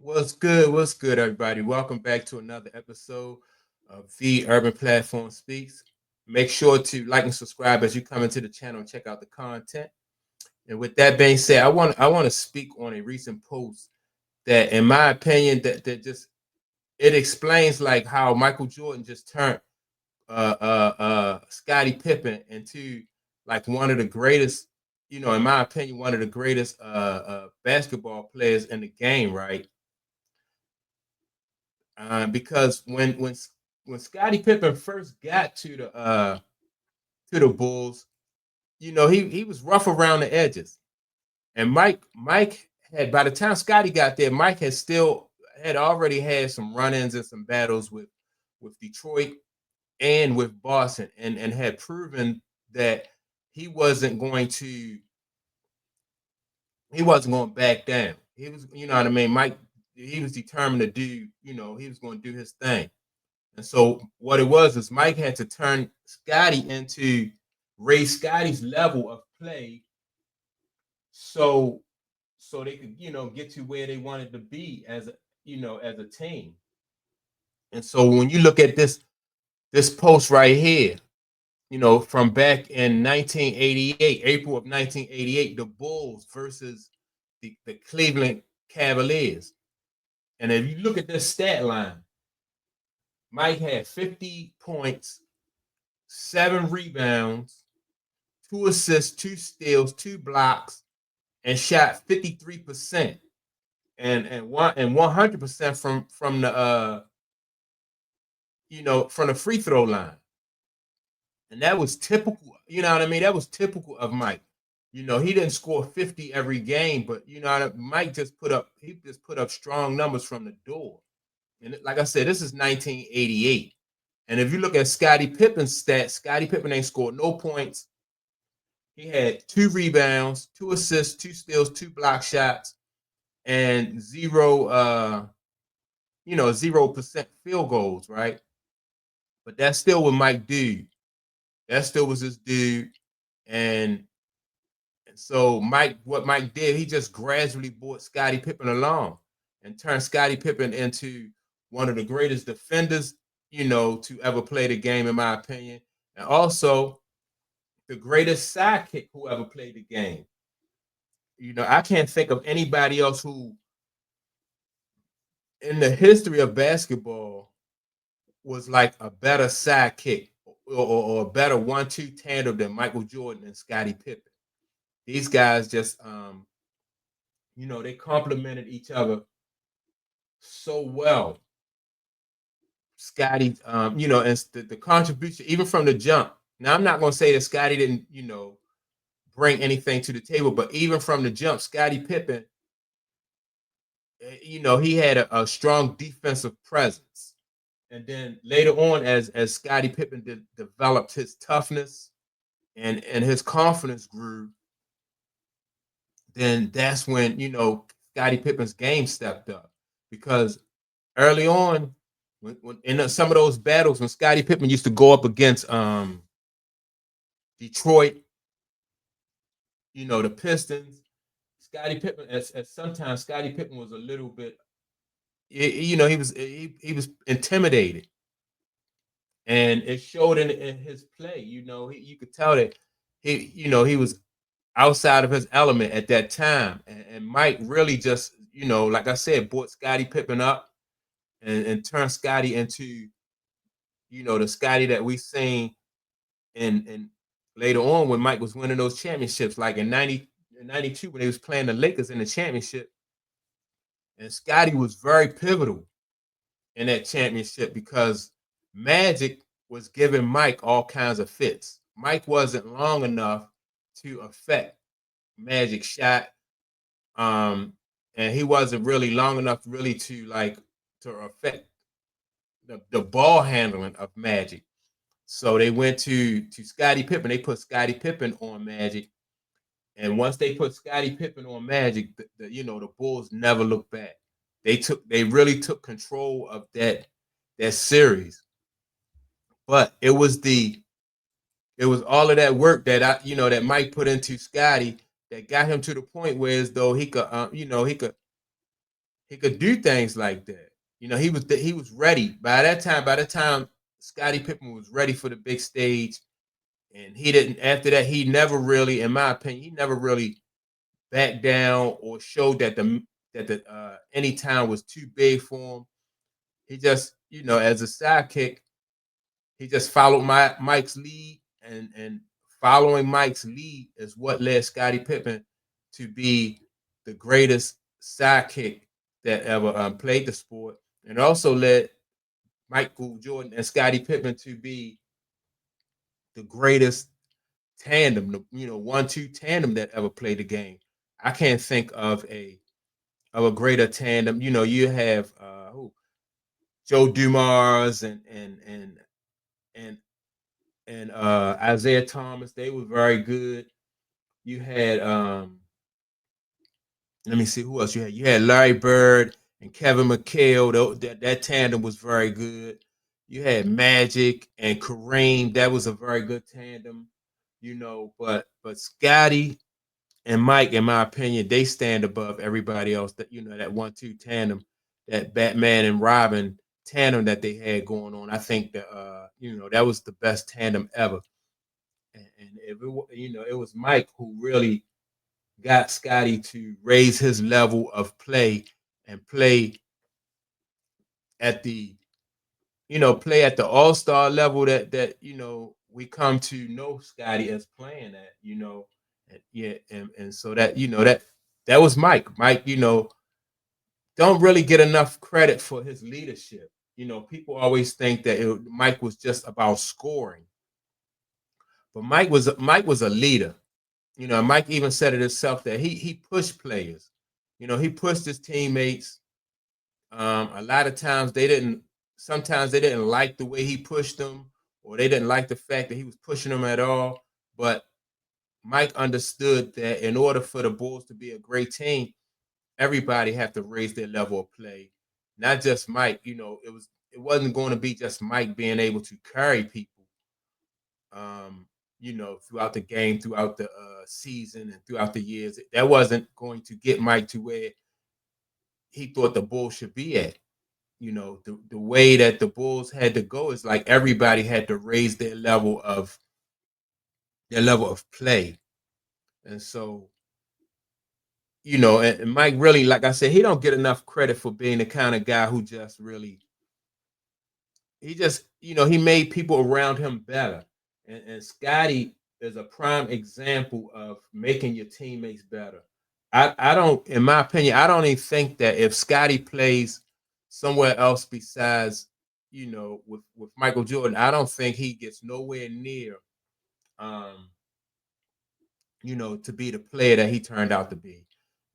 What's good? What's good, everybody? Welcome back to another episode of The Urban Platform Speaks. Make sure to like and subscribe as you come into the channel and check out the content. And with that being said, I want to speak on a recent post that, in my opinion, that just it explains like how Michael Jordan just turned Scottie Pippen into like one of the greatest, in my opinion, one of the greatest basketball players in the game, right? Because when Scottie Pippen first got to the Bulls, he was rough around the edges, and Mike had by the time Scottie got there, Mike had already had some run-ins and some battles with Detroit and with Boston, and had proven that he wasn't going to he wasn't going to back down. He was, you know what I mean. Mike, he was determined to do, he was going to do his thing. And so what it was is Mike had to turn Scottie into raise Scottie's level of play so they could, get to where they wanted to be as a team. And so when you look at this post right here, from back in 1988, April of 1988, the Bulls versus the Cleveland Cavaliers. And if you look at this stat line, Mike had 50 points, 7 rebounds, 2 assists, 2 steals, 2 blocks, and shot 53% and 100% from the from the free throw line. And that was typical, you know what I mean? That was typical of Mike. He didn't score 50 every game, but Mike just put up strong numbers from the door. And like I said, this is 1988. And if you look at Scottie Pippen's stats, Scottie Pippen ain't scored no points. He had 2 rebounds, 2 assists, 2 steals, 2 block shots, and 0% field goals, right? But that's still what Mike did. That still was his dude. And so what Mike did, he just gradually brought Scottie Pippen along and turned Scottie Pippen into one of the greatest defenders, to ever play the game, in my opinion. And also the greatest sidekick who ever played the game. I can't think of anybody else who, in the history of basketball, was like a better sidekick or a better 1-2 tandem than Michael Jordan and Scottie Pippen. These guys just, they complemented each other so well. Scottie, and the contribution, even from the jump. Now, I'm not going to say that Scottie didn't, bring anything to the table, but even from the jump, Scottie Pippen, he had a strong defensive presence. And then later on, as Scottie Pippen developed his toughness and his confidence grew, then that's when Scottie Pippen's game stepped up. Because early on, when in some of those battles, when Scottie Pippen used to go up against Detroit, the Pistons, Scottie Pippen, as sometimes Scottie Pippen was a little bit, he was intimidated, and it showed in his play. You could tell that he was outside of his element at that time, and Mike really just, like I said, brought Scottie Pippen up and turned Scottie into, the Scottie that we seen in later on when Mike was winning those championships, like in 92 when he was playing the Lakers in the championship. And Scottie was very pivotal in that championship because Magic was giving Mike all kinds of fits. Mike wasn't long enough to affect Magic's shot. And he wasn't really long enough really to affect the ball handling of Magic. So they went to Scottie Pippen. They put Scottie Pippen on Magic. And once they put Scottie Pippen on Magic, the Bulls never looked back. They really took control of that series. But it was all of that work that that Mike put into Scottie that got him to the point where as though he could he could do things like that. You know, he was ready by that time. By the time Scottie Pippen was ready for the big stage, and he didn't. After that, he never really, in my opinion, he never really backed down or showed that the any time was too big for him. He just, you know, as a sidekick, he just followed Mike's lead, and following Mike's lead is what led Scottie Pippen to be the greatest sidekick that ever played the sport, and also led Michael Jordan and Scottie Pippen to be the greatest tandem, you know, 1-2 tandem that ever played the game. I can't think of a greater tandem. You know, you have Joe Dumars and Isaiah Thomas. They were very good. You had let me see who else you had. You had Larry Bird and Kevin McHale. That tandem was very good. You had Magic and Kareem. That was a very good tandem. You know, but Scotty and Mike, in my opinion, they stand above everybody else. That, you know, that 1-2 tandem, that Batman and Robin tandem that they had going on. I think that you know, that was the best tandem ever. And you know, it was Mike who really got Scotty to raise his level of play and play at the, you know, play at the all-star level that you know, we come to know Scotty as playing at, you know. And yeah, and so that, you know, that was Mike. Mike, you know, don't really get enough credit for his leadership. You know, people always think that Mike was just about scoring, but Mike was a leader. You know, Mike even said it himself that he pushed players. You know, he pushed his teammates. A lot of times they didn't. Sometimes they didn't like the way he pushed them, or they didn't like the fact that he was pushing them at all. But Mike understood that in order for the Bulls to be a great team, everybody have to raise their level of play. Not just Mike. You know, it wasn't going to be just Mike being able to carry people. Um, you know, throughout the game, throughout the season, and throughout the years, that wasn't going to get Mike to where he thought the Bulls should be at. You know, the way that the Bulls had to go is like everybody had to raise their level of play. And so, you know, and Mike really, like I said, he don't get enough credit for being the kind of guy who just really, he just, you know, he made people around him better. And Scotty is a prime example of making your teammates better. I don't, in my opinion, I don't even think that if Scotty plays somewhere else besides, you know, with Michael Jordan, I don't think he gets nowhere near, um, you know, to be the player that he turned out to be.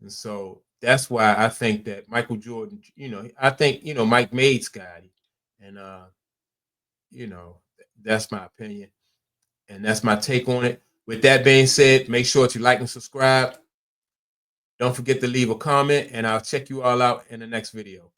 And so that's why I think that Michael Jordan, you know, I think, you know, Mike made Scotty. And you know, that's my opinion. And that's my take on it. With that being said, make sure to like and subscribe. Don't forget to leave a comment, and I'll check you all out in the next video.